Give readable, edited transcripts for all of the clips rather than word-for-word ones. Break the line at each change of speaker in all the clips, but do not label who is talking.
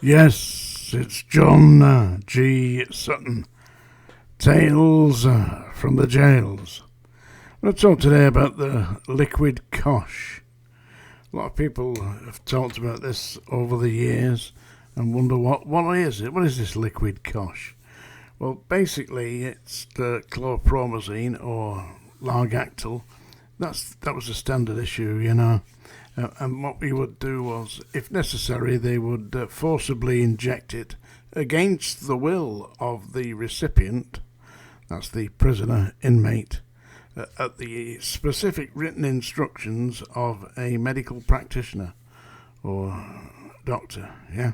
Yes, it's John G. Sutton. Tales from the jails. I'm going to talk today about the liquid Cosh. A lot of people have talked about this over the years and wonder what is it? What is this liquid Cosh? Well, basically, it's the chlorpromazine or Largactil. That was a standard issue, you know. And what we would do was, if necessary, they would forcibly inject it against the will of the recipient, that's the prisoner, inmate, at the specific written instructions of a medical practitioner or doctor, yeah.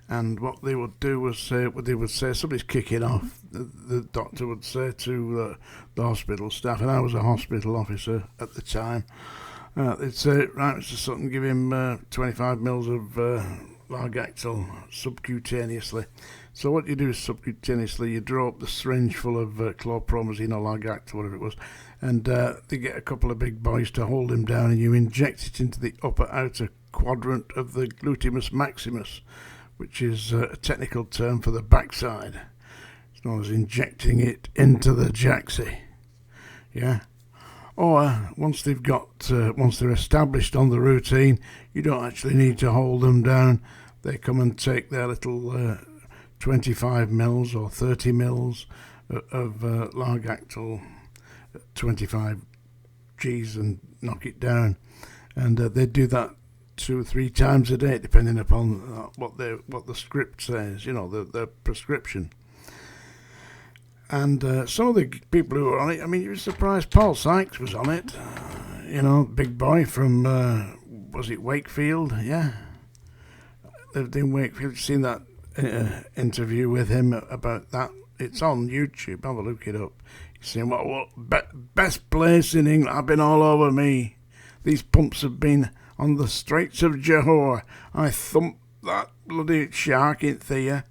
And what they would do was they would say somebody's kicking off. The doctor would say to the hospital staff, and I was a hospital officer at the time. They'd say, right, Mr. Sutton, give him 25 mils of Largactil subcutaneously. So what you do is subcutaneously, you draw up the syringe full of chlorpromazine or Largactil, whatever it was, and they get a couple of big boys to hold him down, and you inject it into the upper outer quadrant of the gluteus maximus, which is a technical term for the backside. It's known as injecting it into the jacksie. Yeah. Or once they're established on the routine, you don't actually need to hold them down. They come and take their little 25 mils or 30 mils of Largactil, 25 Gs, and knock it down. And they do that 2 or 3 times a day, depending upon what the script says, you know, the prescription. And some of the people who were on it, I mean, you were surprised Paul Sykes was on it. You know, big boy from, was it Wakefield? Yeah. Lived in Wakefield. Seen that interview with him about that. It's on YouTube. Have a look it up. He's saying, best place in England. I've been all over me. These pumps have been on the Straits of Johor. I thumped that bloody shark in there.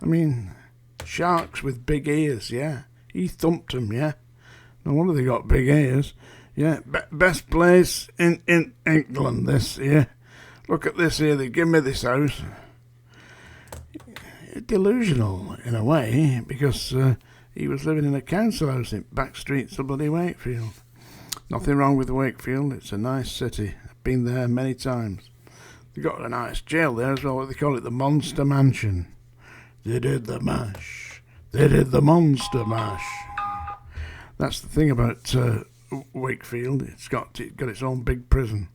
I mean, sharks with big ears, yeah. He thumped them, yeah. No wonder they got big ears. Yeah, best place in England, this, yeah. Look at this here, they give me this house. Delusional, in a way, because he was living in a council house in back streets of bloody Wakefield. Nothing wrong with Wakefield, it's a nice city. I've been there many times. They've got a nice jail there as well, they call it the Monster Mansion. They did the mash. They did the monster mash. That's the thing about Wakefield. It's got its own big prison,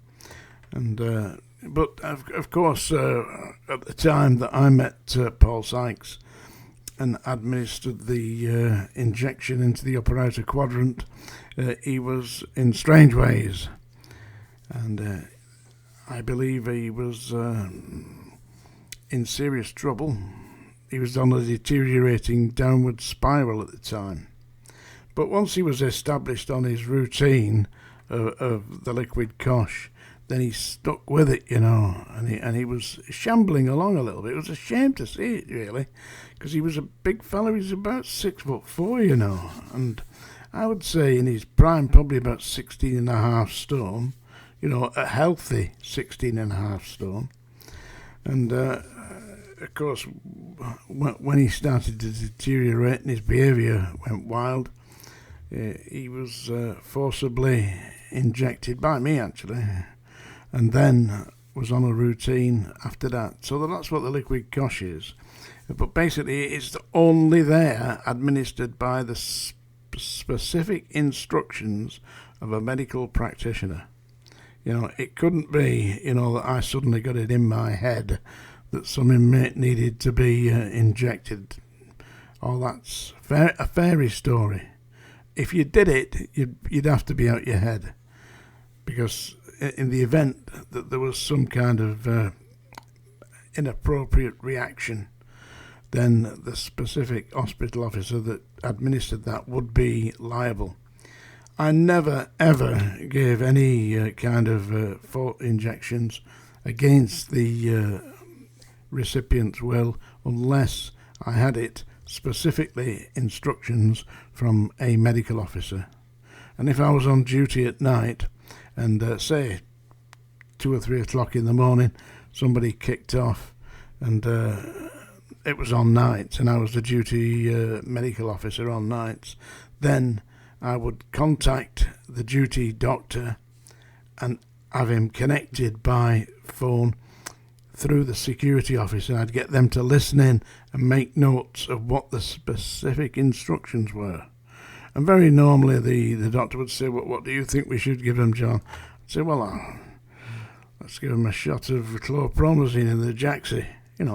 and but of course, at the time that I met Paul Sykes and administered the injection into the upper outer quadrant, he was in strange ways, and I believe he was in serious trouble. He was on a deteriorating downward spiral at the time. But once he was established on his routine of the liquid Cosh, then he stuck with it, you know, and he was shambling along a little bit. It was a shame to see it, really, because he was a big fellow. He was about 6'4", you know, and I would say in his prime probably about 16.5 stone, you know, a healthy 16.5 stone. And of course, when he started to deteriorate and his behaviour went wild, he was forcibly injected by me, actually, and then was on a routine after that. So that's what the liquid Cosh is. But basically, it's only there administered by the specific instructions of a medical practitioner. You know, it couldn't be, you know, that I suddenly got it in my head that some inmate needed to be injected. Oh, that's a fairy story. If you did it, you'd have to be out your head, because in the event that there was some kind of inappropriate reaction, then the specific hospital officer that administered that would be liable. I never ever gave any kind of injections against the recipient's will unless I had it specifically instructions from a medical officer. And if I was on duty at night and say 2 or 3 o'clock in the morning somebody kicked off and it was on nights, and I was the duty medical officer on nights. Then I would contact the duty doctor and have him connected by phone through the security officer. I'd get them to listen in and make notes of what the specific instructions were. And very normally the doctor would say, what do you think we should give him, John? I'd say, let's give him a shot of chlorpromazine in the Jaxie.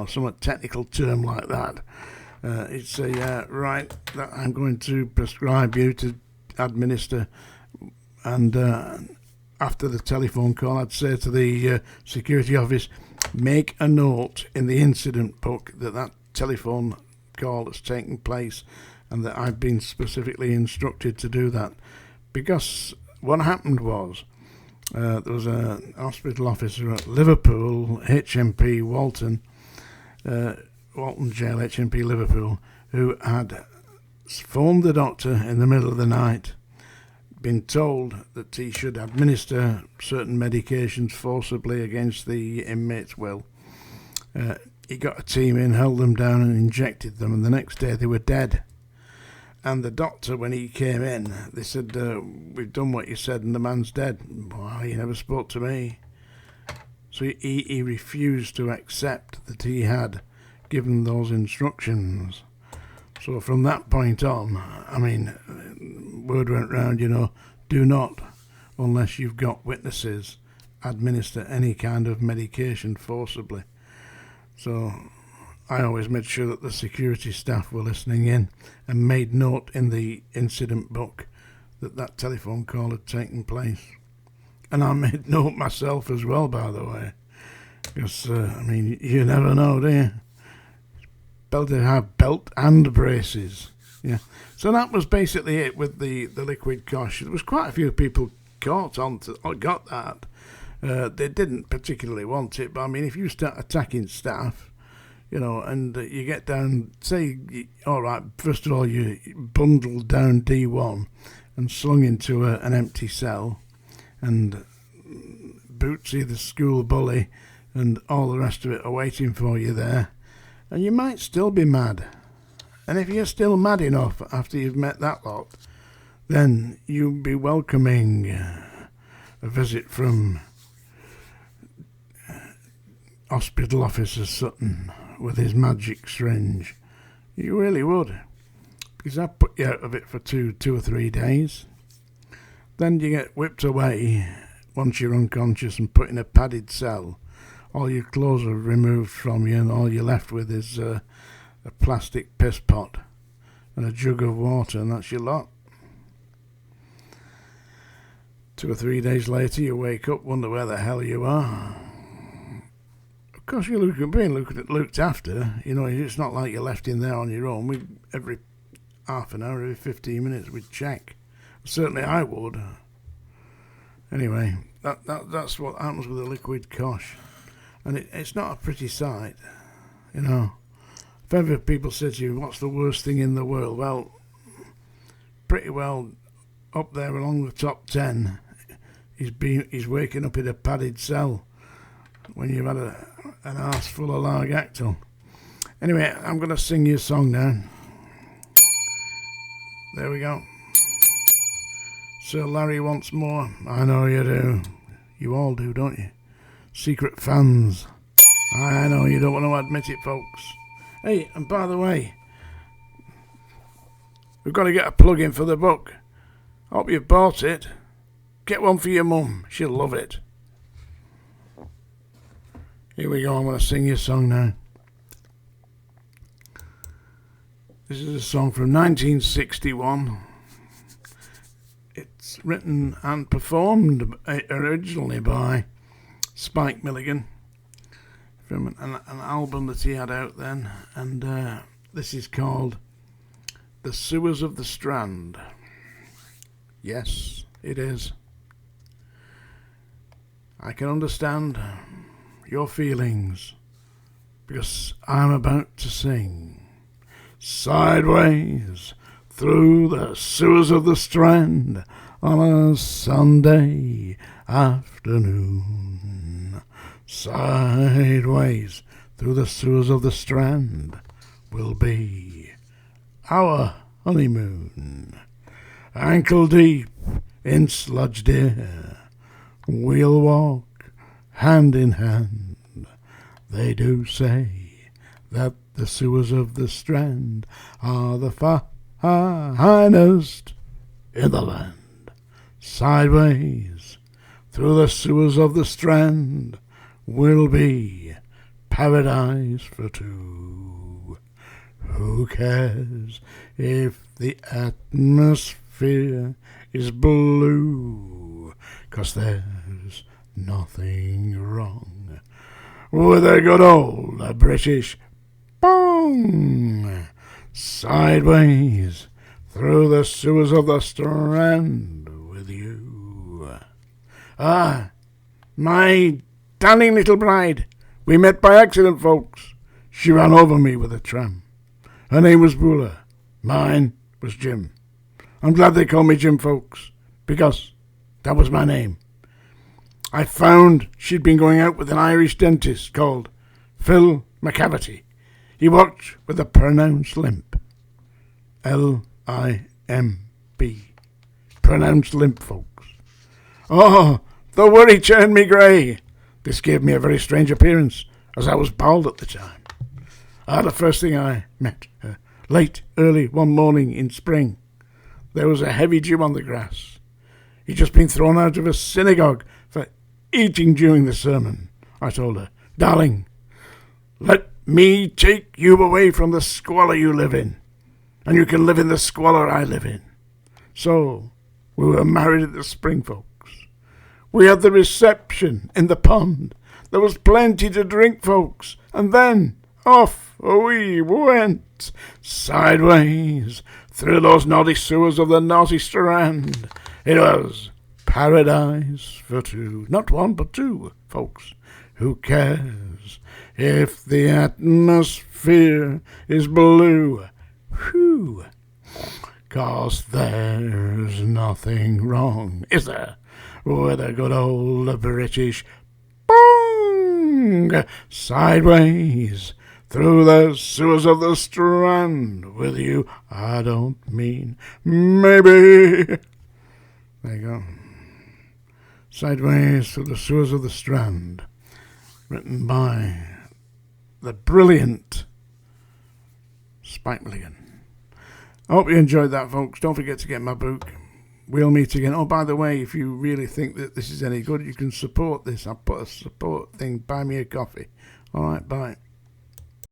Some technical term like that. He'd say, right, that I'm going to prescribe you to administer. And after the telephone call, I'd say to the security office, make a note in the incident book that telephone call has taken place and that I've been specifically instructed to do that. Because what happened was, there was an hospital officer at Liverpool, HMP Walton Jail, HMP Liverpool, who had phoned the doctor in the middle of the night, been told that he should administer certain medications forcibly against the inmate's will. He got a team in, held them down and injected them, and the next day they were dead. And the doctor, when he came in, they said, we've done what you said and the man's dead. Well, he never spoke to me. So he refused to accept that he had given those instructions. So from that point on, word went round, do not, unless you've got witnesses, administer any kind of medication forcibly. So I always made sure that the security staff were listening in and made note in the incident book that telephone call had taken place. And I made note myself as well, by the way, because, you never know, do you? Better to have belt and braces. Yeah. So that was basically it with the liquid Cosh. There was quite a few people got that. They didn't particularly want it, but if you start attacking staff, and you get down, say, all right, first of all, you bundled down D1 and slung into an empty cell, and Bootsy, the school bully, and all the rest of it are waiting for you there, and you might still be mad. And if you're still mad enough after you've met that lot, then you'll be welcoming a visit from Hospital Officer Sutton with his magic syringe. You really would, because I'd put you out of it for two or 3 days. Then you get whipped away once you're unconscious and put in a padded cell. All your clothes are removed from you, and all you're left with is a plastic piss pot and a jug of water, and that's your lot. 2 or 3 days later, you wake up, wonder where the hell you are. Of course, you're being looked after. It's not like you're left in there on your own. Every half an hour, every 15 minutes, we'd check. Certainly, I would. Anyway, that's what happens with the liquid Cosh, and it's not a pretty sight, If ever people say to you, what's the worst thing in the world? Well, pretty well up there along the top 10, he's waking up in a padded cell when you've had an arse full of Largactyl. Anyway, I'm going to sing you a song now. There we go. Sir Larry Wants More. I know you do. You all do, don't you? Secret fans. I know you don't want to admit it, folks. Hey, and by the way, we've got to get a plug-in for the book. Hope you've bought it. Get one for your mum. She'll love it. Here we go. I'm going to sing you a song now. This is a song from 1961. It's written and performed originally by Spike Milligan from an album that he had out then, and this is called The Sewers of the Strand. Yes, it is. I can understand your feelings, because I'm about to sing Sideways through the sewers of the Strand on a Sunday afternoon. Sideways through the sewers of the Strand will be our honeymoon. Ankle deep in sludge, dear, we'll walk hand in hand. They do say that the sewers of the Strand are the finest in the land. Sideways through the sewers of the Strand will be paradise for two. Who cares if the atmosphere is blue? 'Cause there's nothing wrong with a good old British bong. Sideways through the sewers of the Strand with you. Ah, my darling little bride. We met by accident, folks. She ran over me with a tram. Her name was Bula. Mine was Jim. I'm glad they call me Jim, folks, because that was my name. I found she'd been going out with an Irish dentist called Phil McCavity. He worked with a pronounced limp. L-I-M-B. Pronounced limp, folks. Oh, the worry turned me grey. This gave me a very strange appearance, as I was bald at the time. The first thing I met her, late, early, one morning in spring, there was a heavy Jew on the grass. He'd just been thrown out of a synagogue for eating during the sermon. I told her, darling, let me take you away from the squalor you live in, and you can live in the squalor I live in. So we were married at the spring, folks. We had the reception in the pond. There was plenty to drink, folks. And then off we went, sideways, through those naughty sewers of the naughty Strand. It was paradise for two. Not one, but two, folks. Who cares if the atmosphere is blue? Whew. 'Cause there's nothing wrong, is there, with a good old British bong. Sideways through the sewers of the Strand with you. I don't mean maybe. There you go. Sideways through the sewers of the Strand, written by the brilliant Spike Milligan. I hope you enjoyed that, folks. Don't forget to get my book. We'll meet again. Oh, by the way, if you really think that this is any good, you can support this. I'll put a support thing. Buy me a coffee. All right, bye.